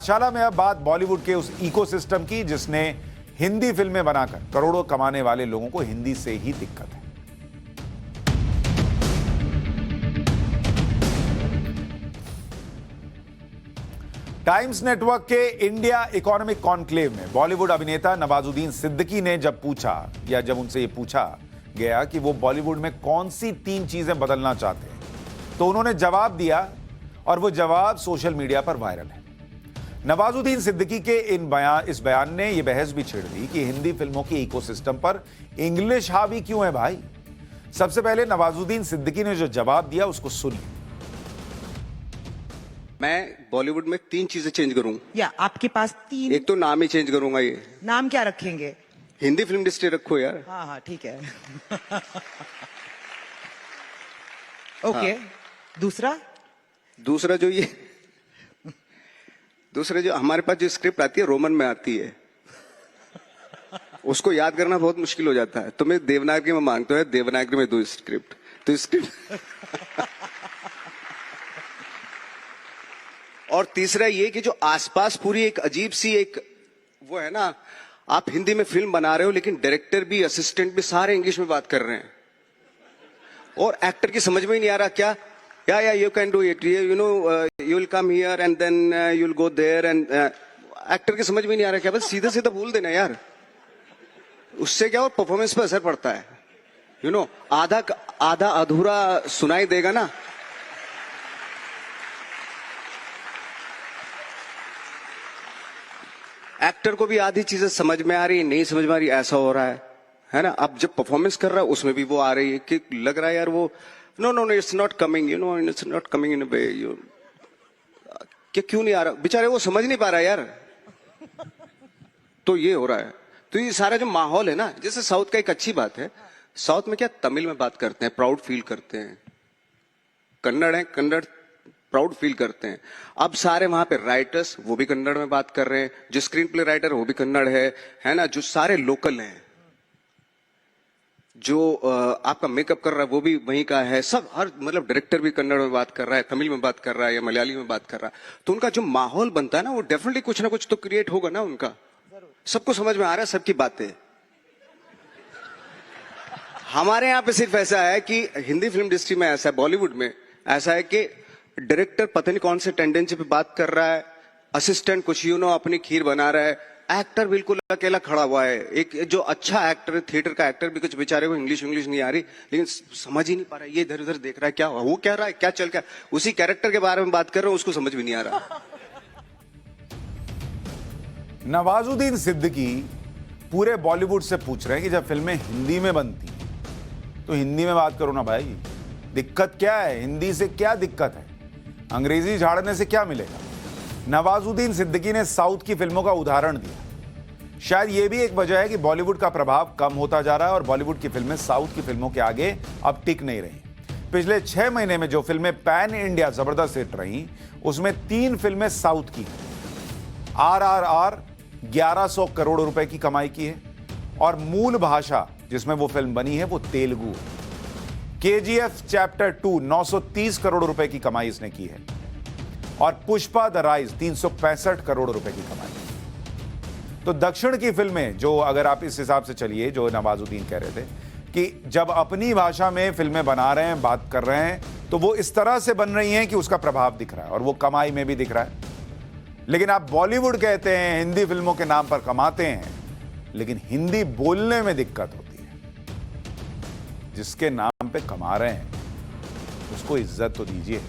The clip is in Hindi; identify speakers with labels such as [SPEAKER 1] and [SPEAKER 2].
[SPEAKER 1] शाला में अब बात बॉलीवुड के उस इकोसिस्टम की जिसने हिंदी फिल्में बनाकर करोड़ों कमाने वाले लोगों को हिंदी से ही दिक्कत है। टाइम्स नेटवर्क के इंडिया इकोनॉमिक कॉन्क्लेव में बॉलीवुड अभिनेता नवाजुद्दीन सिद्दीकी ने जब उनसे यह पूछा गया कि वो बॉलीवुड में कौन सी 3 चीजें बदलना चाहते हैं, तो उन्होंने जवाब दिया और वो जवाब सोशल मीडिया पर वायरल है। नवाजुद्दीन सिद्दीकी के इस बयान ने यह बहस भी छेड़ दी कि हिंदी फिल्मों के इकोसिस्टम पर इंग्लिश हावी क्यों है भाई। सबसे पहले नवाजुद्दीन सिद्दीकी ने जो जवाब दिया उसको सुनिए।
[SPEAKER 2] मैं बॉलीवुड में 3 चीजें चेंज करूंगा।
[SPEAKER 3] या आपके पास 3?
[SPEAKER 2] एक तो नाम ही चेंज करूंगा। ये
[SPEAKER 3] नाम क्या रखेंगे?
[SPEAKER 2] हिंदी फिल्म इंडस्ट्री रखो यार।
[SPEAKER 3] हाँ ठीक है। ओके। दूसरा जो हमारे पास जो स्क्रिप्ट आती है रोमन में आती है, उसको याद करना बहुत मुश्किल हो जाता है। तो मैं देवनागरी में मांगता हूँ, देवनागरी में दो स्क्रिप्ट। तो स्क्रिप्ट और तीसरा ये कि जो आसपास पूरी एक अजीब सी एक वो है ना, आप हिंदी में फिल्म बना रहे हो लेकिन डायरेक्टर भी असिस्टेंट भी सारे इंग्लिश में बात कर रहे हैं और एक्टर की समझ में ही नहीं आ रहा क्या या you can do it, you know you will come here and then you will go there and actor की समझ में नहीं आ रहा क्या, बस सीधा सीधा बोल देना यार। उससे क्या और परफॉर्मेंस पे असर पड़ता है। यू नो आधा अधूरा सुनाई देगा ना। एक्टर को भी आधी चीजें समझ में आ रही, नहीं समझ में आ रही, ऐसा हो रहा है ना। अब जब परफॉर्मेंस कर रहा है उसमें भी वो आ रही है कि लग रहा है यार वो no it's not coming, you know it's not coming in a way, you क्या क्यों नहीं आ रहा, बेचारे वो समझ नहीं पा रहा यार। तो ये हो रहा है। तो ये सारा जो माहौल है ना, जैसे साउथ का एक अच्छी बात है, साउथ में क्या तमिल में बात करते हैं, प्राउड फील करते हैं। कन्नड़ है, कन्नड़ प्राउड फील करते हैं। अब सारे वहां पे राइटर्स वो भी कन्नड़ में बात कर रहे हैं, जो स्क्रीन प्ले राइटर वो भी कन्नड़ है ना, जो सारे लोकल हैं, जो आपका मेकअप कर रहा है वो भी वहीं का है, सब हर मतलब डायरेक्टर भी कन्नड़ में बात कर रहा है, तमिल में बात कर रहा है या मलयाली में बात कर रहा है। तो उनका जो माहौल बनता है ना, वो डेफिनेटली कुछ ना कुछ तो क्रिएट होगा ना उनका। सबको समझ में आ रहा है सबकी बातें। हमारे यहाँ पे सिर्फ ऐसा है कि हिंदी फिल्म इंडस्ट्री में ऐसा है, बॉलीवुड में ऐसा है कि डायरेक्टर पता नहीं कौन से टेंडेंसी पे बात कर रहा है, असिस्टेंट कुछ अपनी खीर बना रहा है, एक्टर बिल्कुल अकेला खड़ा हुआ है। एक जो अच्छा एक्टर है, थिएटर का एक्टर भी कुछ बेचारे को इंग्लिश नहीं आ रही, लेकिन समझ ही नहीं पा रहा है, ये इधर उधर देख रहा है, क्या वो कह रहा है, क्या चल क्या, उसी कैरेक्टर के बारे में बात कर रहा हूं, उसको समझ भी नहीं आ रहा।
[SPEAKER 1] नवाजुद्दीन सिद्दीकी पूरे बॉलीवुड से पूछ रहे हैं कि जब फिल्में हिंदी में बनती तो हिंदी में बात करो ना भाई, दिक्कत क्या है, हिंदी से क्या दिक्कत है, अंग्रेजी झाड़ने से क्या मिलेगा। नवाजुद्दीन सिद्दीकी ने साउथ की फिल्मों का उदाहरण दिया। शायद यह भी एक वजह है कि बॉलीवुड का प्रभाव कम होता जा रहा है और बॉलीवुड की फिल्में साउथ की फिल्मों के आगे अब टिक नहीं रही। पिछले 6 महीने में जो फिल्में पैन इंडिया जबरदस्त हिट रही, उसमें 3 फिल्में साउथ की हैं। RRR 1100 करोड़ रुपए की कमाई की है और मूल भाषा जिसमें वो फिल्म बनी है वो तेलुगु है। KGF चैप्टर 2 930 करोड़ रुपए की कमाई इसने की है और पुष्पा द राइज 365 करोड़ रुपए की कमाई। तो दक्षिण की फिल्में, जो अगर आप इस हिसाब से चलिए जो नवाजुद्दीन कह रहे थे कि जब अपनी भाषा में फिल्में बना रहे हैं, बात कर रहे हैं, तो वो इस तरह से बन रही हैं कि उसका प्रभाव दिख रहा है और वो कमाई में भी दिख रहा है। लेकिन आप बॉलीवुड कहते हैं, हिंदी फिल्मों के नाम पर कमाते हैं, लेकिन हिंदी बोलने में दिक्कत होती है। जिसके नाम पे कमा रहे हैं उसको इज्जत तो दीजिए।